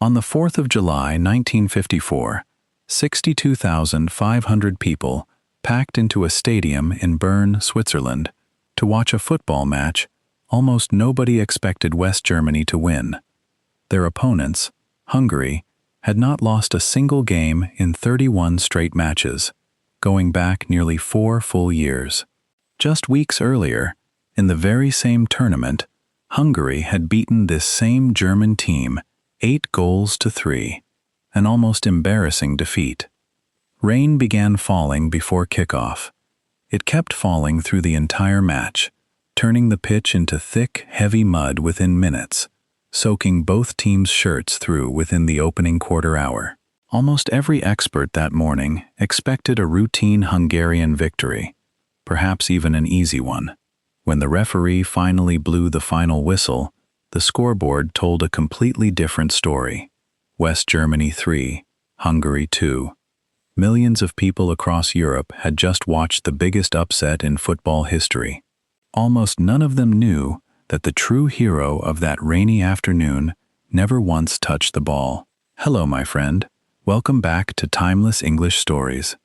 On the 4th of July, 1954, 62,500 people packed into a stadium in Bern, Switzerland, to watch a football match. Almost nobody expected West Germany to win. Their opponents, Hungary, had not lost a single game in 31 straight matches, going back nearly 4 full years. Just weeks earlier, in the very same tournament, Hungary had beaten this same German team 8-3, an almost embarrassing defeat. Rain began falling before kickoff. It kept falling through the entire match, turning the pitch into thick, heavy mud within minutes, soaking both teams' shirts through within the opening quarter hour. Almost every expert that morning expected a routine Hungarian victory, perhaps even an easy one. When the referee finally blew the final whistle, the scoreboard told a completely different story. West Germany 3, Hungary 2. Millions of people across Europe had just watched the biggest upset in football history. Almost none of them knew that the true hero of that rainy afternoon never once touched the ball. Hello, my friend. Welcome back to Timeless English Stories.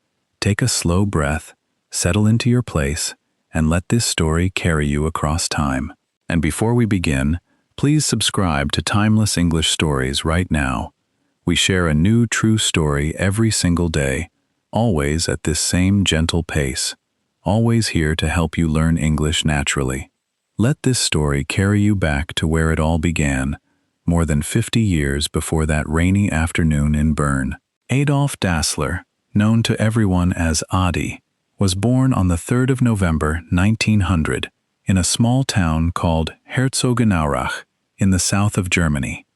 Take a slow breath, settle into your place, and let this story carry you across time. And before we begin, please subscribe to Timeless English Stories right now. We share a new true story every single day, always at this same gentle pace, always here to help you learn English naturally. Let this story carry you back to where it all began, more than 50 years before that rainy afternoon in Bern. Adolf Dassler, known to everyone as Adi, was born on the 3rd of November 1900 in a small town called Herzogenaurach in the south of Germany.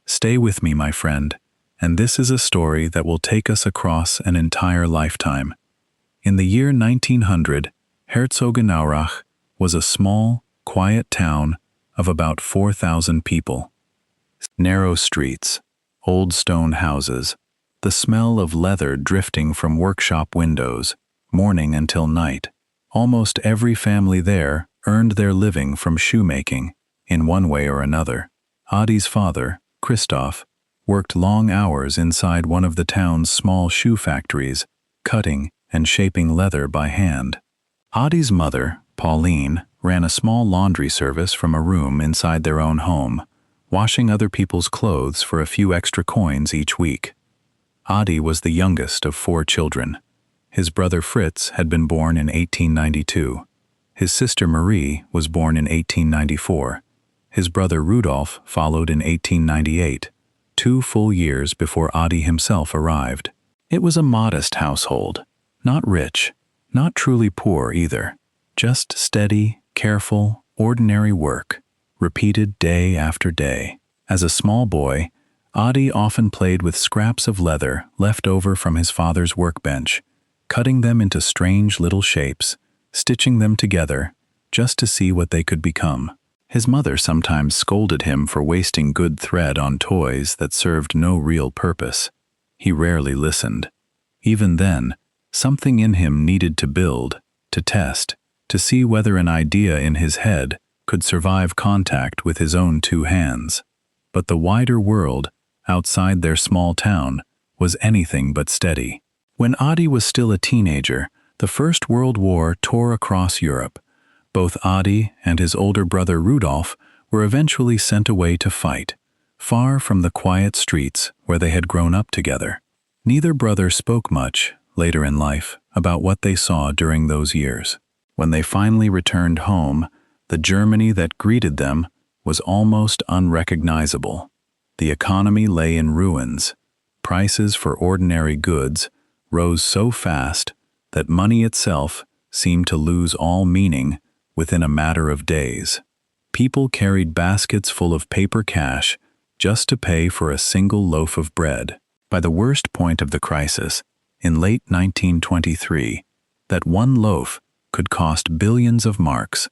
Stay with me, my friend, and this is a story that will take us across an entire lifetime. In the year 1900, Herzogenaurach was a small, quiet town of about 4,000 people. Narrow streets, old stone houses, the smell of leather drifting from workshop windows, morning until night. Almost every family there earned their living from shoemaking, in one way or another. Adi's father, Christoph, worked long hours inside one of the town's small shoe factories, cutting and shaping leather by hand. Adi's mother, Pauline, ran a small laundry service from a room inside their own home, washing other people's clothes for a few extra coins each week. Adi was the youngest of 4 children. His brother Fritz had been born in 1892. His sister Marie was born in 1894. His brother Rudolf followed in 1898, 2 full years before Adi himself arrived. It was a modest household, not rich, not truly poor either, just steady, careful, ordinary work, repeated day after day. As a small boy, Adi often played with scraps of leather left over from his father's workbench, cutting them into strange little shapes, stitching them together, just to see what they could become. His mother sometimes scolded him for wasting good thread on toys that served no real purpose. He rarely listened. Even then, something in him needed to build, to test, to see whether an idea in his head could survive contact with his own 2 hands. But the wider world, outside their small town, was anything but steady. When Adi was still a teenager, the First World War tore across Europe. Both Adi and his older brother Rudolf were eventually sent away to fight, far from the quiet streets where they had grown up together. Neither brother spoke much, later in life, about what they saw during those years. When they finally returned home, the Germany that greeted them was almost unrecognizable. The economy lay in ruins. Prices for ordinary goods rose so fast that money itself seemed to lose all meaning within a matter of days. People carried baskets full of paper cash just to pay for a single loaf of bread. By the worst point of the crisis, in late 1923, that one loaf could cost billions of marks,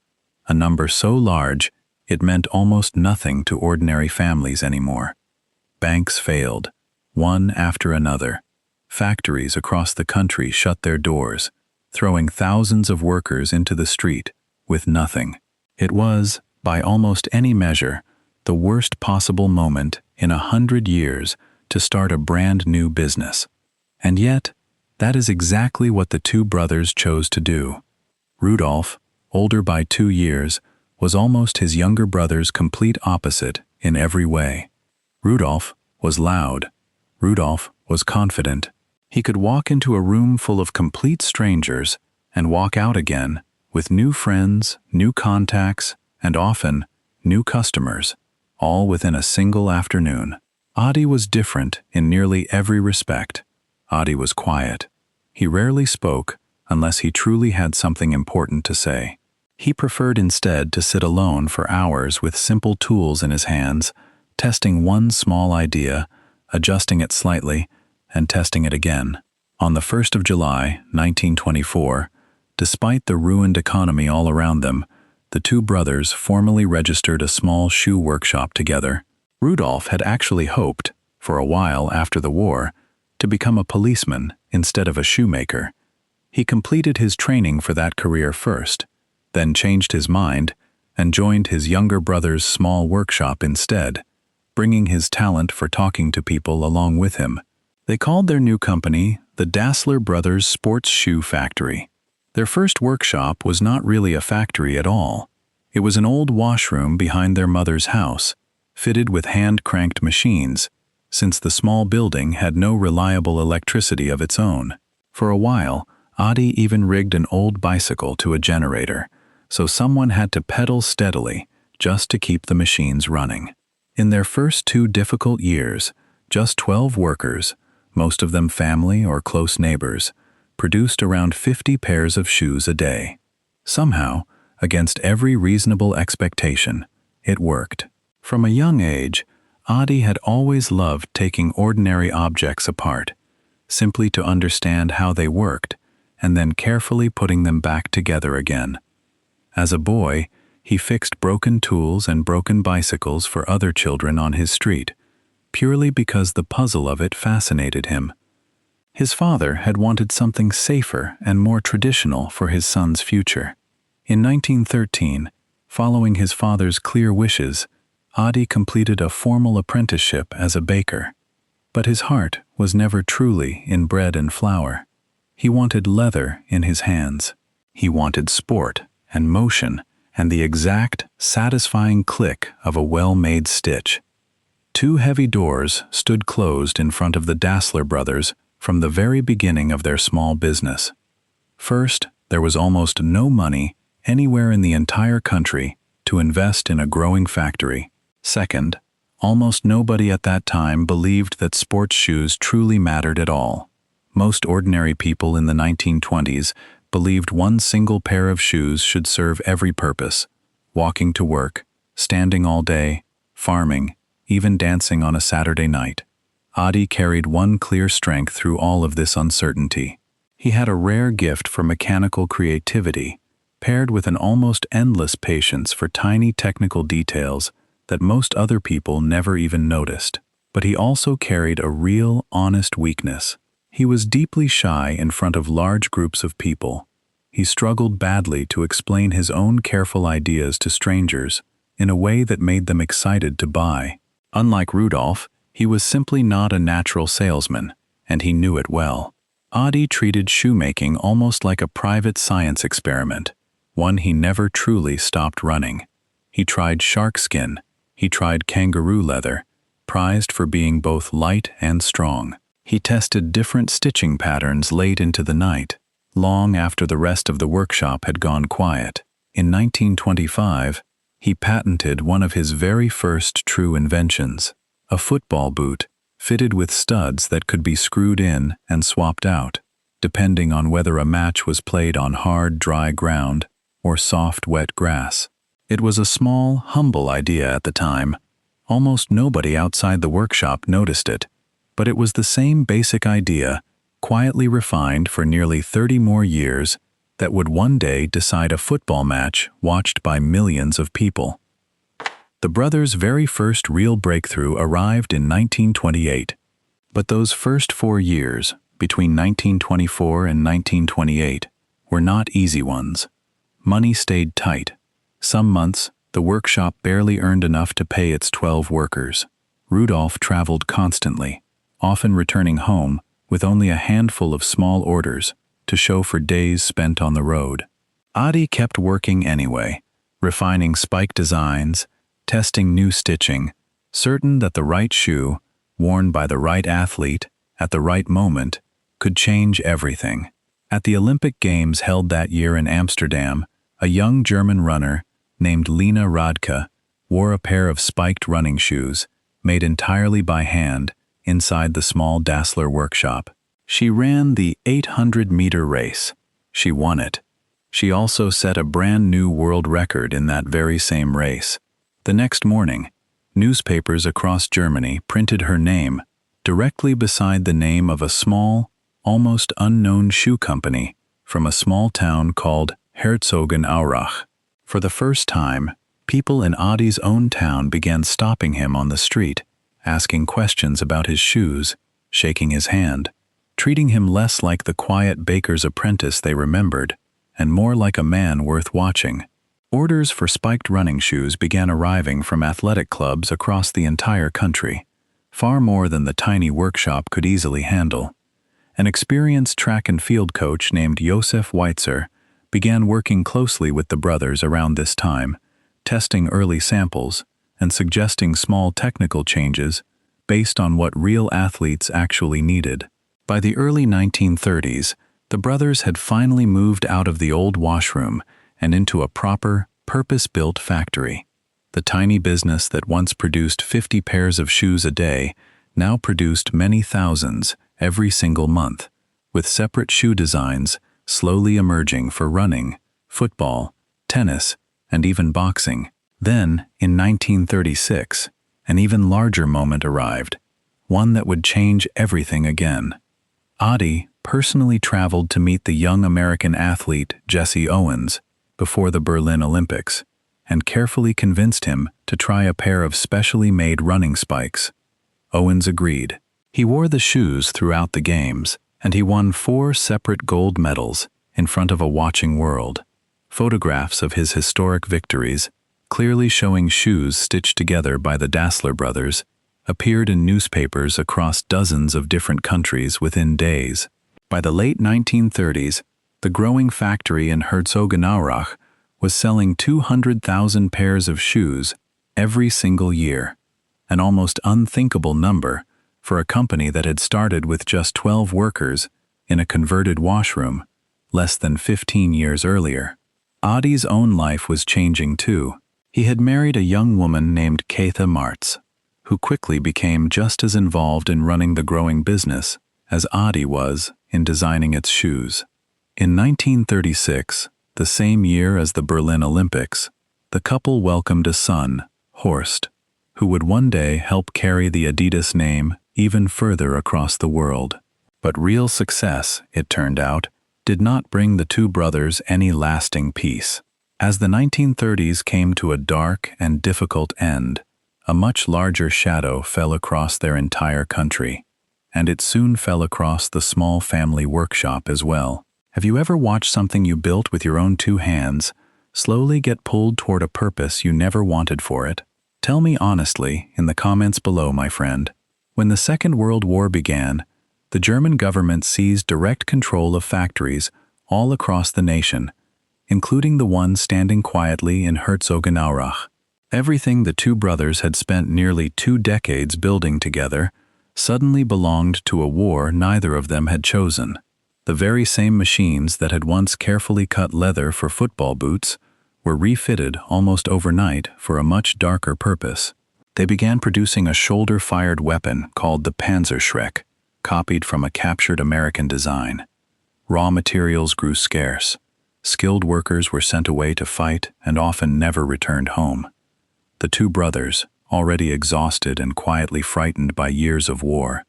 a number so large it meant almost nothing to ordinary families anymore. Banks failed, one after another. Factories across the country shut their doors, throwing thousands of workers into the street with nothing. It was, by almost any measure, the worst possible moment in 100 years to start a brand new business. And yet, that is exactly what the two brothers chose to do. Rudolf, older by 2 years, was almost his younger brother's complete opposite in every way. Rudolf was loud. Rudolf was confident. He could walk into a room full of complete strangers and walk out again with new friends, new contacts, and often new customers, all within a single afternoon. Adi was different in nearly every respect. Adi was quiet. He rarely spoke unless he truly had something important to say. He preferred instead to sit alone for hours with simple tools in his hands, testing one small idea, adjusting it slightly, and testing it again. On the 1st of July, 1924, despite the ruined economy all around them, the two brothers formally registered a small shoe workshop together. Rudolf had actually hoped, for a while after the war, to become a policeman instead of a shoemaker. He completed his training for that career first, then changed his mind and joined his younger brother's small workshop instead, bringing his talent for talking to people along with him. They called their new company the Dassler Brothers Sports Shoe Factory. Their first workshop was not really a factory at all. It was an old washroom behind their mother's house, fitted with hand-cranked machines, since the small building had no reliable electricity of its own. For a while, Adi even rigged an old bicycle to a generator, so someone had to pedal steadily just to keep the machines running. In their first 2 difficult years, just 12 workers, most of them family or close neighbors, produced around 50 pairs of shoes a day. Somehow, against every reasonable expectation, it worked. From a young age, Adi had always loved taking ordinary objects apart, simply to understand how they worked, and then carefully putting them back together again. As a boy, he fixed broken tools and broken bicycles for other children on his street, purely because the puzzle of it fascinated him. His father had wanted something safer and more traditional for his son's future. In 1913, following his father's clear wishes, Adi completed a formal apprenticeship as a baker. But his heart was never truly in bread and flour. He wanted leather in his hands. He wanted sport and motion and the exact, satisfying click of a well-made stitch. 2 heavy doors stood closed in front of the Dassler brothers from the very beginning of their small business. First, there was almost no money anywhere in the entire country to invest in a growing factory. Second, almost nobody at that time believed that sports shoes truly mattered at all. Most ordinary people in the 1920s believed one single pair of shoes should serve every purpose: walking to work, standing all day, farming, even dancing on a Saturday night. Adi carried one clear strength through all of this uncertainty. He had a rare gift for mechanical creativity, paired with an almost endless patience for tiny technical details that most other people never even noticed. But he also carried a real, honest weakness. He was deeply shy in front of large groups of people. He struggled badly to explain his own careful ideas to strangers in a way that made them excited to buy. Unlike Rudolf, he was simply not a natural salesman, and he knew it well. Adi treated shoemaking almost like a private science experiment, one he never truly stopped running. He tried shark skin, he tried kangaroo leather, prized for being both light and strong. He tested different stitching patterns late into the night, long after the rest of the workshop had gone quiet. In 1925, he patented one of his very first true inventions, a football boot fitted with studs that could be screwed in and swapped out, depending on whether a match was played on hard, dry ground or soft, wet grass. It was a small, humble idea at the time. Almost nobody outside the workshop noticed it, but it was the same basic idea, quietly refined for nearly 30 more years, that would one day decide a football match watched by millions of people. The brothers' very first real breakthrough arrived in 1928. But those first 4 years, between 1924 and 1928, were not easy ones. Money stayed tight. Some months, the workshop barely earned enough to pay its 12 workers. Rudolf traveled constantly, often returning home with only a handful of small orders to show for days spent on the road. Adi kept working anyway, refining spike designs, testing new stitching, certain that the right shoe, worn by the right athlete at the right moment, could change everything. At the Olympic Games held that year in Amsterdam, a young German runner named Lena Radke wore a pair of spiked running shoes, made entirely by hand, inside the small Dassler workshop. She ran the 800-meter race. She won it. She also set a brand new world record in that very same race. The next morning, newspapers across Germany printed her name directly beside the name of a small, almost unknown shoe company from a small town called Herzogenaurach. For the first time, people in Adi's own town began stopping him on the street, asking questions about his shoes, shaking his hand, treating him less like the quiet baker's apprentice they remembered, and more like a man worth watching. Orders for spiked running shoes began arriving from athletic clubs across the entire country, far more than the tiny workshop could easily handle. An experienced track and field coach named Josef Weitzer began working closely with the brothers around this time, testing early samples and suggesting small technical changes based on what real athletes actually needed. By the early 1930s, the brothers had finally moved out of the old washroom and into a proper, purpose-built factory. The tiny business that once produced 50 pairs of shoes a day now produced many thousands every single month, with separate shoe designs slowly emerging for running, football, tennis, and even boxing. Then, in 1936, an even larger moment arrived, one that would change everything again. Adi personally traveled to meet the young American athlete Jesse Owens before the Berlin Olympics, and carefully convinced him to try a pair of specially made running spikes. Owens agreed. He wore the shoes throughout the games, and he won 4 separate gold medals in front of a watching world. Photographs of his historic victories, clearly showing shoes stitched together by the Dassler brothers, appeared in newspapers across dozens of different countries within days. By the late 1930s, the growing factory in Herzogenaurach was selling 200,000 pairs of shoes every single year, an almost unthinkable number for a company that had started with just 12 workers in a converted washroom less than 15 years earlier. Adi's own life was changing too. He had married a young woman named Katha Martz, who quickly became just as involved in running the growing business as Adi was in designing its shoes. In 1936, the same year as the Berlin Olympics, the couple welcomed a son, Horst, who would one day help carry the Adidas name even further across the world. But real success, it turned out, did not bring the two brothers any lasting peace. As the 1930s came to a dark and difficult end, a much larger shadow fell across their entire country, and it soon fell across the small family workshop as well. Have you ever watched something you built with your own 2 hands slowly get pulled toward a purpose you never wanted for it? Tell me honestly in the comments below, my friend. When the Second World War began, the German government seized direct control of factories all across the nation, including the one standing quietly in Herzogenaurach. Everything the two brothers had spent nearly 2 decades building together suddenly belonged to a war neither of them had chosen. The very same machines that had once carefully cut leather for football boots were refitted almost overnight for a much darker purpose. They began producing a shoulder-fired weapon called the Panzerschreck, copied from a captured American design. Raw materials grew scarce. Skilled workers were sent away to fight and often never returned home. The two brothers, already exhausted and quietly frightened by years of war,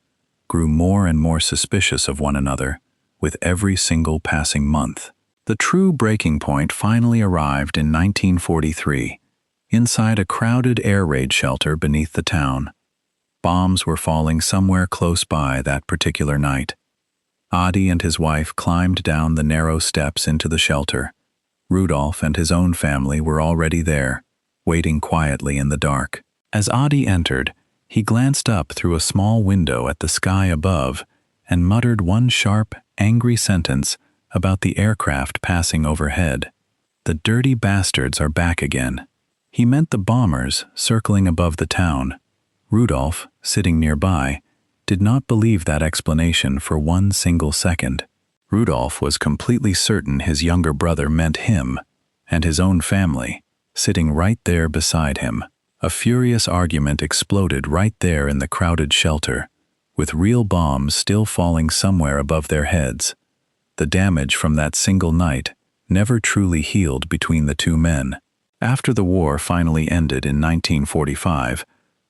grew more and more suspicious of one another with every single passing month. The true breaking point finally arrived in 1943, inside a crowded air raid shelter beneath the town. Bombs were falling somewhere close by that particular night. Adi and his wife climbed down the narrow steps into the shelter. Rudolf and his own family were already there, waiting quietly in the dark. As Adi entered, He glanced up through a small window at the sky above and muttered one sharp, angry sentence about the aircraft passing overhead. "The dirty bastards are back again." He meant the bombers circling above the town. Rudolf, sitting nearby, did not believe that explanation for one single second. Rudolf was completely certain his younger brother meant him and his own family, sitting right there beside him. A furious argument exploded right there in the crowded shelter, with real bombs still falling somewhere above their heads. The damage from that single night never truly healed between the two men. After the war finally ended in 1945,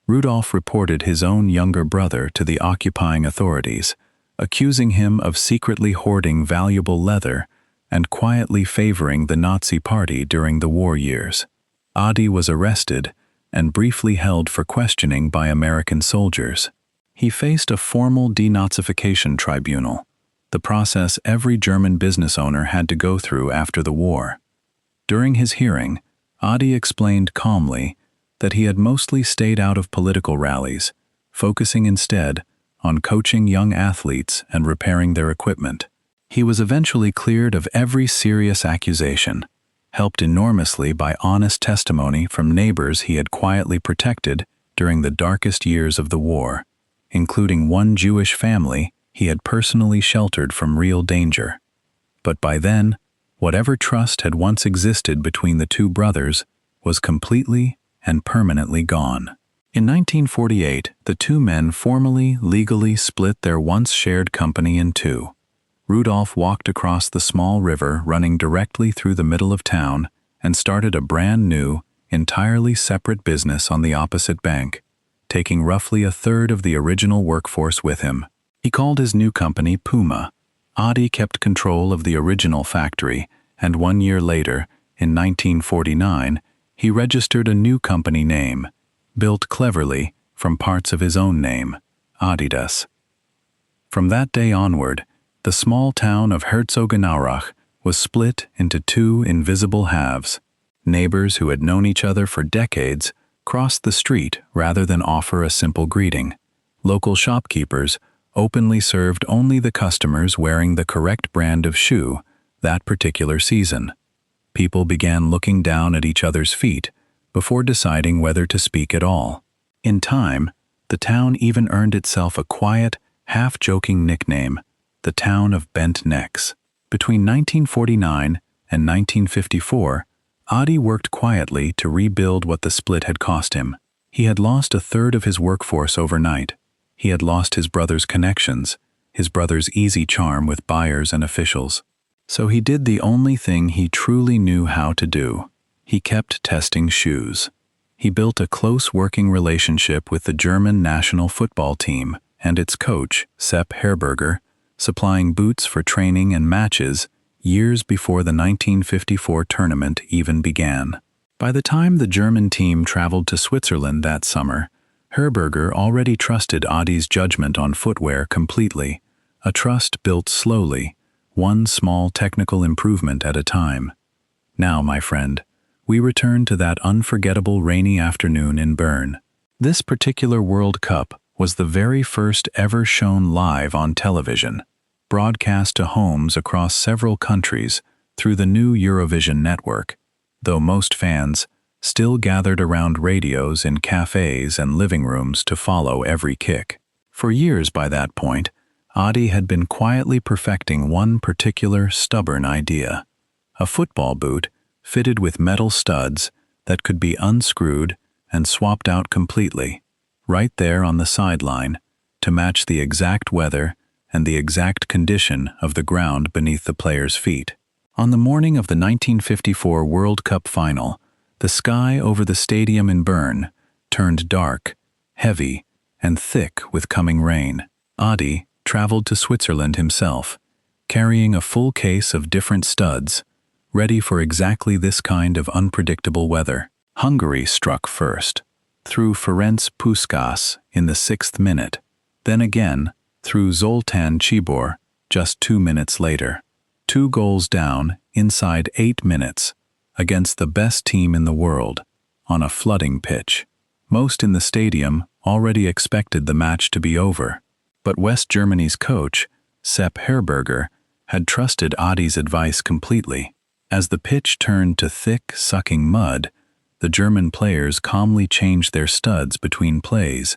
Rudolf reported his own younger brother to the occupying authorities, accusing him of secretly hoarding valuable leather and quietly favoring the Nazi Party during the war years. Adi was arrested and briefly held for questioning by American soldiers. He faced a formal denazification tribunal, the process every German business owner had to go through after the war. During his hearing, Adi explained calmly that he had mostly stayed out of political rallies, focusing instead on coaching young athletes and repairing their equipment. He was eventually cleared of every serious accusation, helped enormously by honest testimony from neighbors he had quietly protected during the darkest years of the war, including one Jewish family he had personally sheltered from real danger. But by then, whatever trust had once existed between the two brothers was completely and permanently gone. In 1948, the two men formally, legally split their once shared company in two. Rudolf walked across the small river running directly through the middle of town and started a brand new, entirely separate business on the opposite bank, taking roughly a third of the original workforce with him. He called his new company Puma. Adi kept control of the original factory, and 1 year later, in 1949, he registered a new company name, built cleverly from parts of his own name, Adidas. From that day onward, the small town of Herzogenaurach was split into two invisible halves. Neighbors who had known each other for decades crossed the street rather than offer a simple greeting. Local shopkeepers openly served only the customers wearing the correct brand of shoe that particular season. People began looking down at each other's feet before deciding whether to speak at all. In time, the town even earned itself a quiet, half-joking nickname, the town of bent necks. Between 1949 and 1954, Adi worked quietly to rebuild what the split had cost him. He had lost a third of his workforce overnight. He had lost his brother's connections, his brother's easy charm with buyers and officials. So he did the only thing he truly knew how to do. He kept testing shoes. He built a close working relationship with the German national football team and its coach, Sepp Herberger, supplying boots for training and matches years before the 1954 tournament even began. By the time the German team traveled to Switzerland that summer, Herberger already trusted Adi's judgment on footwear completely, a trust built slowly, one small technical improvement at a time. Now, my friend, we return to that unforgettable rainy afternoon in Bern. This particular World Cup was the very first ever shown live on television, broadcast to homes across several countries through the new Eurovision network, though most fans still gathered around radios in cafes and living rooms to follow every kick. For years by that point, Adi had been quietly perfecting one particular stubborn idea: a football boot fitted with metal studs that could be unscrewed and swapped out completely, right there on the sideline, to match the exact weather and the exact condition of the ground beneath the player's feet. On the morning of the 1954 World Cup final, the sky over the stadium in Bern turned dark, heavy, and thick with coming rain. Adi traveled to Switzerland himself, carrying a full case of different studs, ready for exactly this kind of unpredictable weather. Hungary struck first, through Ferenc Puskás in the 6th minute, then again through Zoltán Csibor just 2 minutes later. 2 goals down inside 8 minutes against the best team in the world, on a flooding pitch. Most in the stadium already expected the match to be over. But West Germany's coach, Sepp Herberger, had trusted Adi's advice completely. As the pitch turned to thick, sucking mud, the German players calmly changed their studs between plays,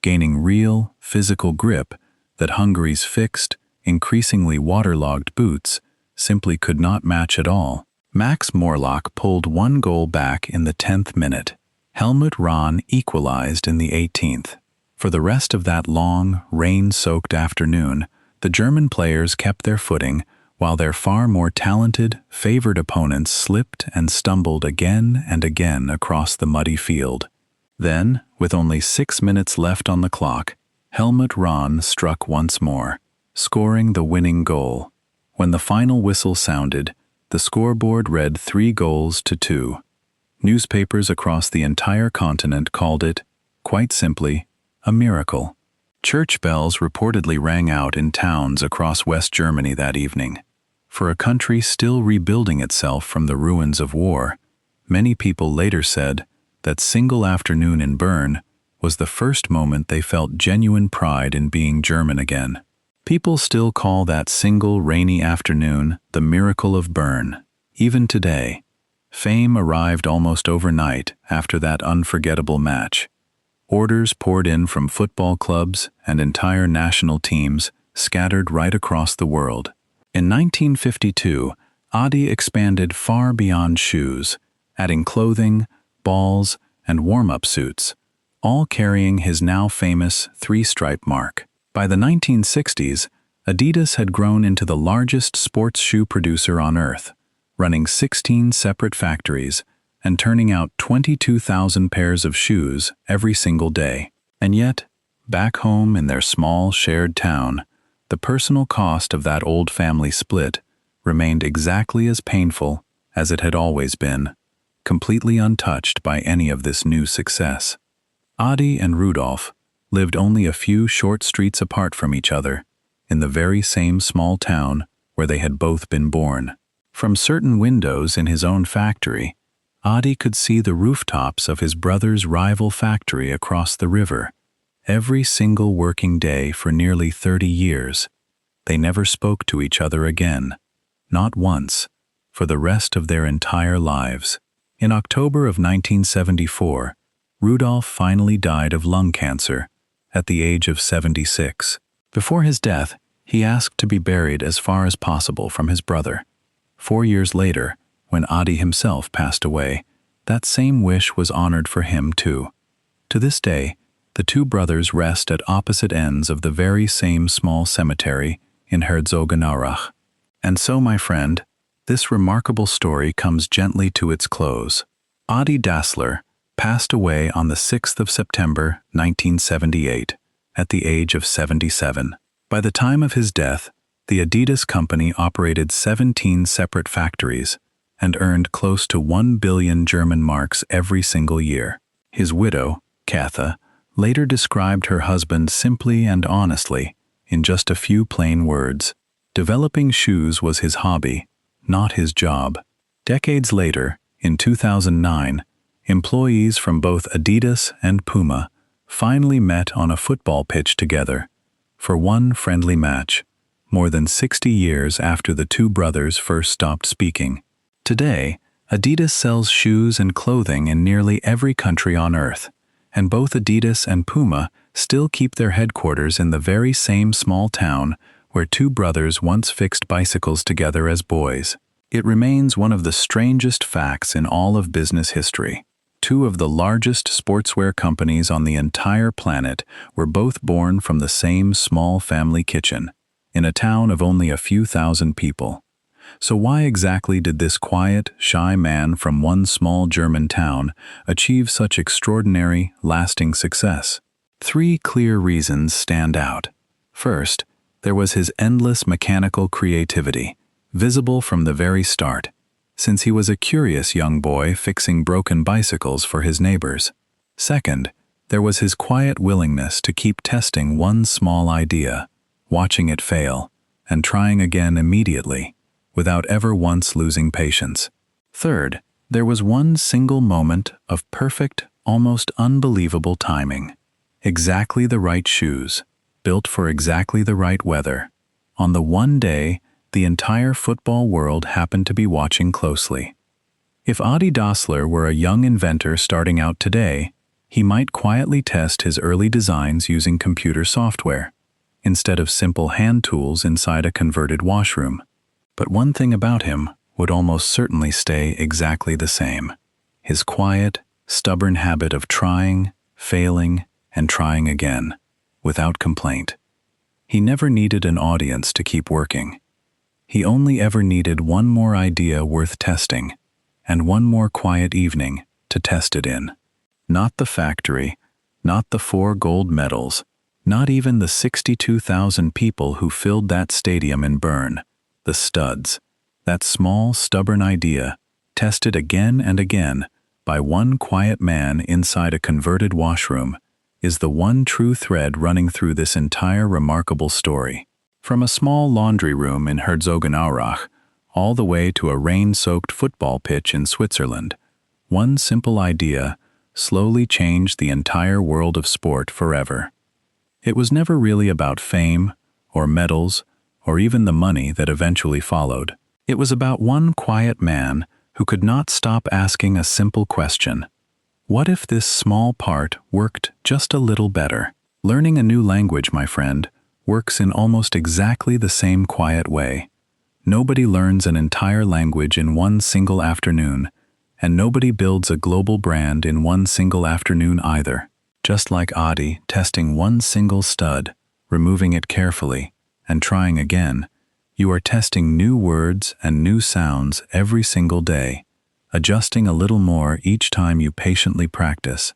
gaining real, physical grip that Hungary's fixed, increasingly waterlogged boots simply could not match at all. Max Morlock pulled one goal back in the 10th minute. Helmut Rahn equalized in the 18th. For the rest of that long, rain-soaked afternoon, the German players kept their footing while their far more talented, favored opponents slipped and stumbled again and again across the muddy field. Then, with only 6 minutes left on the clock, Helmut Rahn struck once more, scoring the winning goal. When the final whistle sounded, the scoreboard read 3-2. Newspapers across the entire continent called it, quite simply, a miracle. Church bells reportedly rang out in towns across West Germany that evening. For a country still rebuilding itself from the ruins of war, many people later said that single afternoon in Bern was the first moment they felt genuine pride in being German again. People still call that single rainy afternoon the miracle of Bern. Even today, fame arrived almost overnight after that unforgettable match. Orders poured in from football clubs and entire national teams scattered right across the world. In 1952, Adi expanded far beyond shoes, adding clothing, balls, and warm-up suits, all carrying his now famous three-stripe mark. By the 1960s, Adidas had grown into the largest sports shoe producer on earth, running 16 separate factories and turning out 22,000 pairs of shoes every single day. And yet, back home in their small shared town, the personal cost of that old family split remained exactly as painful as it had always been, completely untouched by any of this new success. Adi and Rudolf lived only a few short streets apart from each other, in the very same small town where they had both been born. From certain windows in his own factory, Adi could see the rooftops of his brother's rival factory across the river. Every single working day for nearly 30 years, they never spoke to each other again, not once, for the rest of their entire lives. In October of 1974, Rudolf finally died of lung cancer at the age of 76. Before his death, he asked to be buried as far as possible from his brother. 4 years later, when Adi himself passed away, that same wish was honored for him too. To this day, the two brothers rest at opposite ends of the very same small cemetery in Herzogenaurach. And so, my friend, this remarkable story comes gently to its close. Adi Dassler passed away on the 6th of September, 1978, at the age of 77. By the time of his death, the Adidas company operated 17 separate factories and earned close to 1 billion German marks every single year. His widow, Katha, later described her husband simply and honestly, in just a few plain words. Developing shoes was his hobby, not his job. Decades later, in 2009, employees from both Adidas and Puma finally met on a football pitch together for one friendly match, more than 60 years after the two brothers first stopped speaking. Today, Adidas sells shoes and clothing in nearly every country on earth, and both Adidas and Puma still keep their headquarters in the very same small town where two brothers once fixed bicycles together as boys. It remains one of the strangest facts in all of business history. Two of the largest sportswear companies on the entire planet were both born from the same small family kitchen, in a town of only a few thousand people. So why exactly did this quiet, shy man from one small German town achieve such extraordinary, lasting success? 3 clear reasons stand out. First, there was his endless mechanical creativity, visible from the very start, since he was a curious young boy fixing broken bicycles for his neighbors. Second, there was his quiet willingness to keep testing one small idea, watching it fail, and trying again immediately, without ever once losing patience. Third, there was one single moment of perfect, almost unbelievable timing. Exactly the right shoes, built for exactly the right weather. On the one day, the entire football world happened to be watching closely. If Adi Dassler were a young inventor starting out today, he might quietly test his early designs using computer software, instead of simple hand tools inside a converted washroom. But one thing about him would almost certainly stay exactly the same: his quiet, stubborn habit of trying, failing, and trying again, without complaint. He never needed an audience to keep working. He only ever needed one more idea worth testing, and one more quiet evening to test it in. Not the factory, not the 4 gold medals, not even the 62,000 people who filled that stadium in Bern, the studs. That small, stubborn idea, tested again and again by one quiet man inside a converted washroom, is the one true thread running through this entire remarkable story. From a small laundry room in Herzogenaurach all the way to a rain-soaked football pitch in Switzerland, one simple idea slowly changed the entire world of sport forever. It was never really about fame, or medals, or even the money that eventually followed. It was about one quiet man who could not stop asking a simple question: what if this small part worked just a little better? Learning a new language, my friend, works in almost exactly the same quiet way. Nobody learns an entire language in one single afternoon, and nobody builds a global brand in one single afternoon either. Just like Adi testing one single stud, removing it carefully, and trying again, you are testing new words and new sounds every single day, adjusting a little more each time you patiently practice,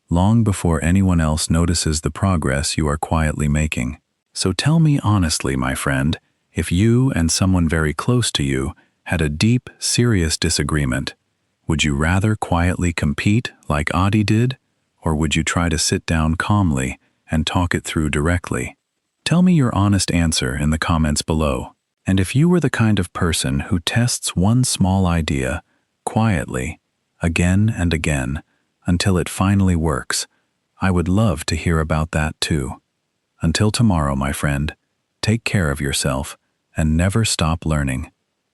long before anyone else notices the progress you are quietly making. So tell me honestly, my friend, if you and someone very close to you had a deep, serious disagreement, would you rather quietly compete like Adi did, or would you try to sit down calmly and talk it through directly? Tell me your honest answer in the comments below. And if you were the kind of person who tests one small idea quietly, again and again, until it finally works, I would love to hear about that too. Until tomorrow, my friend, take care of yourself and never stop learning.